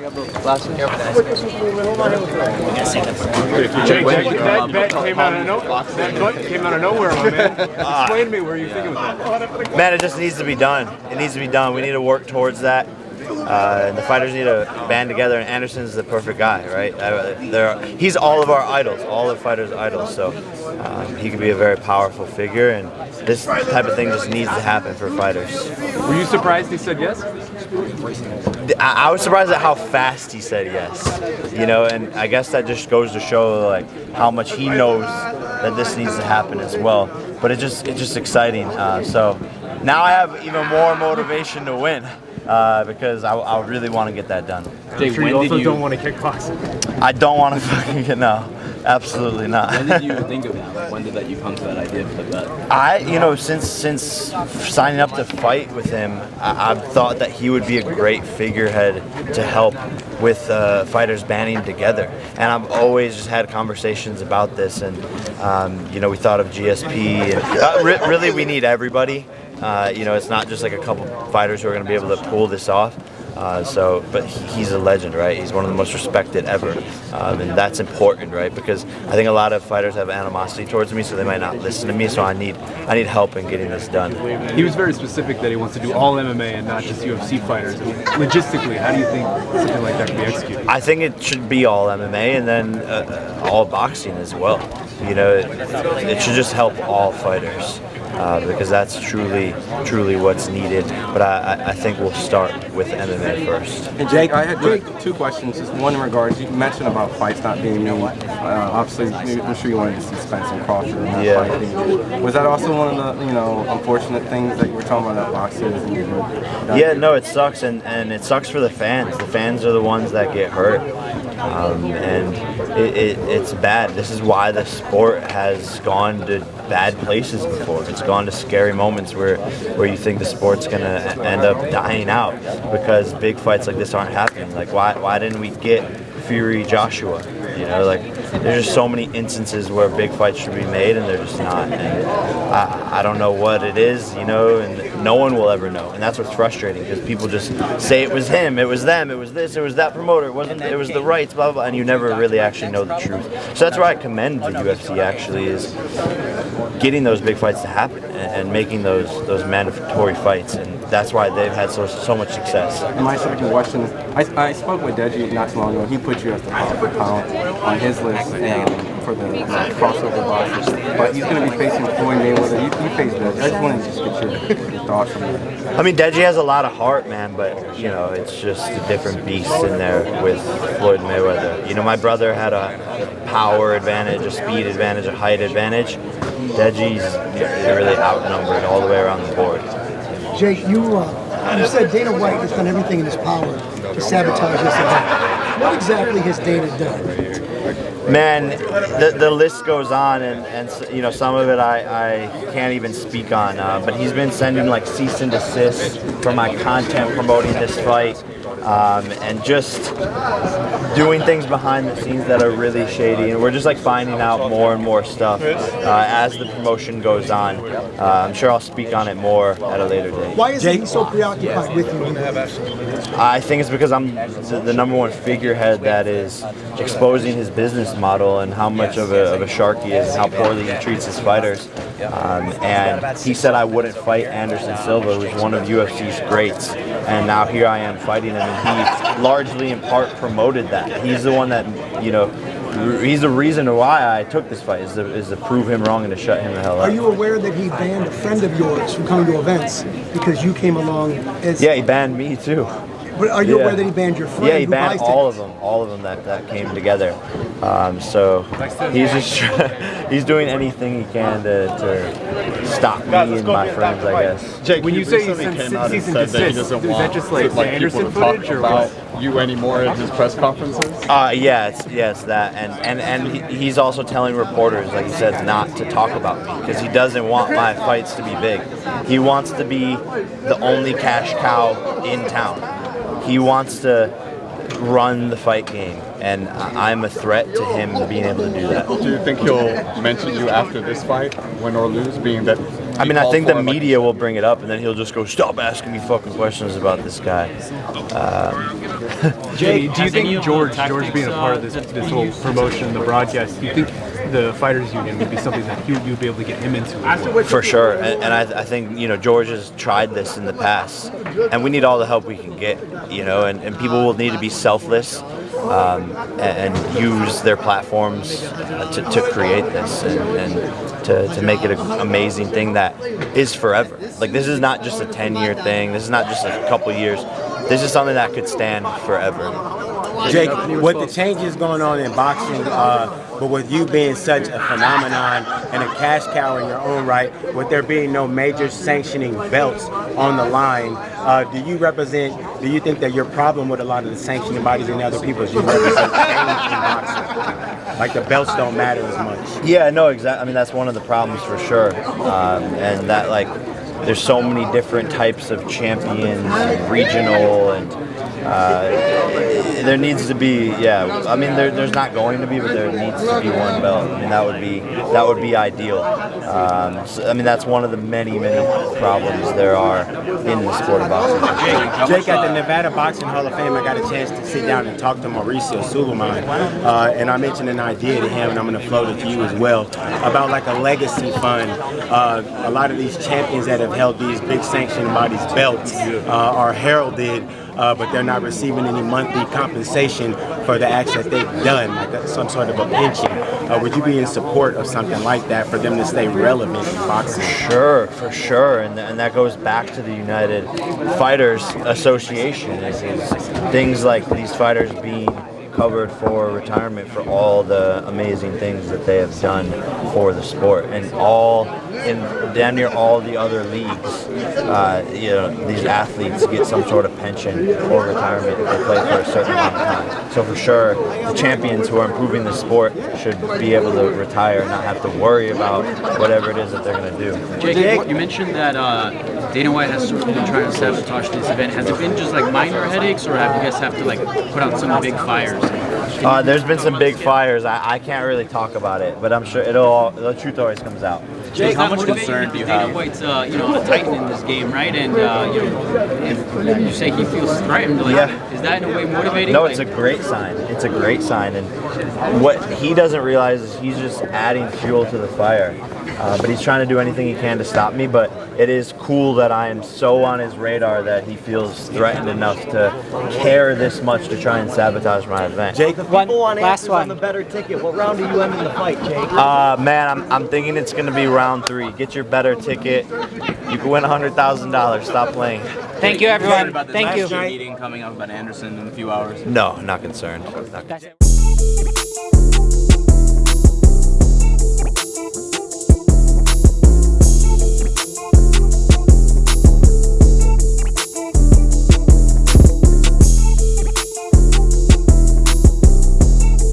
Glasses. Jake, that bet came out of nowhere, my man. Explain to me where you think it was at. Man, it just needs to be done. It needs to be done. We need to work towards that. And the fighters need to band together, and Anderson's the perfect guy, right? He's all of our idols, all the fighters' idols, so he could be a very powerful figure, and this type of thing just needs to happen for fighters. Were you surprised he said yes? I was surprised at how fast he said yes, you know, and I guess that just goes to show like how much he knows that this needs to happen as well. But it's just exciting. So now I have even more motivation to win. Because I really want to get that done. Jake, you also don't want to kickbox. I don't want to fucking get no, absolutely not. When did you think of that? Like, when did you come to that idea for the bet? You know, since signing up to fight with him, I've thought that he would be a great figurehead to help with fighters banding together. And I've always just had conversations about this, and you know, we thought of GSP. And, really, we need everybody. You know, it's not just like a couple fighters who are going to be able to pull this off. But he's a legend, right? He's one of the most respected ever, and that's important, right? Because I think a lot of fighters have animosity towards me, so they might not listen to me. So I need help in getting this done. He was very specific that he wants to do all MMA and not just UFC fighters. I mean, logistically, how do you think something like that can be executed? I think it should be all MMA and then all boxing as well. You know, it should just help all fighters. Because that's truly what's needed. But I think we'll start with MMA first. And Jake, I had two questions. Just one in regards, you mentioned about fights not being new. Obviously, I'm sure you wanted to see Spence and Crawford. And yeah. Fight. Was that also one of the unfortunate things that you were talking about that boxing? Yeah, no, it sucks, and it sucks for the fans. The fans are the ones that get hurt. And it's bad. This is why the sport has gone to bad places before. It's gone to scary moments where you think the sport's gonna end up dying out because big fights like this aren't happening. Like why didn't we get Fury Joshua? You know, like there's just so many instances where big fights should be made and they're just not. And I don't know what it is, you know, and no one will ever know. And that's what's frustrating because people just say it was him, it was them, it was this, it was that promoter, it was the rights, blah, blah, blah, and you never really actually know the truth. So that's where I commend the UFC actually is getting those big fights to happen and making those mandatory fights. And that's why they've had so much success. And my second question is, I spoke with Deji not too long ago. He put you as the pound for pound on his list and for the crossover boxers. But he's going to be facing Floyd Mayweather. You face Deji. I just wanted to just get your thoughts on that. I mean, Deji has a lot of heart, man, but, you know, it's just a different beast in there with Floyd Mayweather. You know, my brother had a power advantage, a speed advantage, a height advantage. Deji's really outnumbered all the way around the board. Jake, you said Dana White has done everything in his power to sabotage this event. What exactly has Dana done? Man, the list goes on, and you know, some of it I can't even speak on. But he's been sending like cease and desist for my content promoting this fight, and just doing things behind the scenes that are really shady. And we're just like finding out more and more stuff as the promotion goes on. I'm sure I'll speak on it more at a later date. Why is he so preoccupied with you? I think it's because I'm the number one figurehead that is exposing his business model and how much of a shark he is and how poorly he treats his fighters. And he said I wouldn't fight Anderson Silva, who's one of UFC's greats. And now here I am fighting him, and he largely in part promoted that. He's the one that, you know, he's the reason why I took this fight, is to prove him wrong and to shut him the hell up. Are you aware that he banned a friend of yours from coming to events because you came along as... Yeah, he banned me too. But are you aware that he banned your friend? Yeah, he banned all of them that came together. So he's just he's doing anything he can to stop me and my friends, I guess. Jake, when you say he came out and said that he doesn't want Anderson footage or about you anymore at his press conferences? Yeah, it's that, and he's also telling reporters, like he said, not to talk about me because he doesn't want my fights to be big. He wants to be the only cash cow in town. He wants to run the fight game, and I'm a threat to him being able to do that. Do you think he'll mention you after this fight, win or lose, being that... I mean, I think the media will bring it up, and then he'll just go, stop asking me fucking questions about this guy. Jake, do you think George being a part of this whole promotion, the broadcast, do you think the Fighters Union would be something that you'd be able to get him into as well? For sure, and I think George has tried this in the past, and we need all the help we can get, and people will need to be selfless and use their platforms to create this and to make it an amazing thing that is forever. Like, this is not just a 10-year thing. This is not just a couple years. This is something that could stand forever. Jake, with the changes going on in boxing, but with you being such a phenomenon and a cash cow in your own right, with there being no major sanctioning belts on the line, do you think that your problem with a lot of the sanctioning bodies and other people is you represent change in boxing? Like, the belts don't matter as much. Yeah, no, exactly. I mean, that's one of the problems for sure. And that, like, there's so many different types of champions, and regional, and there needs to be, I mean, there's not going to be, but there needs to be one belt. I mean, that would be ideal. So, I mean, that's one of the many problems there are in the sport of boxing. Jake, at the Nevada Boxing Hall of Fame, I got a chance to sit down and talk to Mauricio Suleiman, and I mentioned an idea to him, and I'm going to float it to you as well, about like a legacy fund. A lot of these champions that have held these big sanctioned bodies belts are heralded, but they're not receiving any monthly compensation for the acts that they've done, like some sort of a pension. Would you be in support of something like that for them to stay relevant in boxing? Sure, for sure, and that goes back to the United Fighters Association. Is things like these fighters being covered for retirement for all the amazing things that they have done for the sport, and in damn near all the other leagues, these athletes get some sort of pension or retirement if they play for a certain amount of time. So for sure, the champions who are improving the sport should be able to retire and not have to worry about whatever it is that they're going to do. Jake, you mentioned that Dana White has sort of been trying to sabotage this event. Has it been just like minor headaches, or have you guys have to like put out some big fires? There's been some big fires. I can't really talk about it, but I'm sure the truth always comes out. Jake, how much concern do you have? Dana White's a titan in this game, right? And if you say he feels threatened, is that in a way motivating? No, it's a great sign. It's a great sign, and what he doesn't realize is he's just adding fuel to the fire. But he's trying to do anything he can to stop me, but it is cool that I am so on his radar that he feels threatened enough to care this much to try and sabotage my event. Jake, the people want answers on the better ticket. What round are you ending the fight, Jake? Man, I'm thinking it's going to be round 3. Get your better ticket. You can win $100,000. Stop playing. Thank you, everyone. About the Thank you. meeting coming up about Anderson in a few hours. No, not concerned. Not concerned.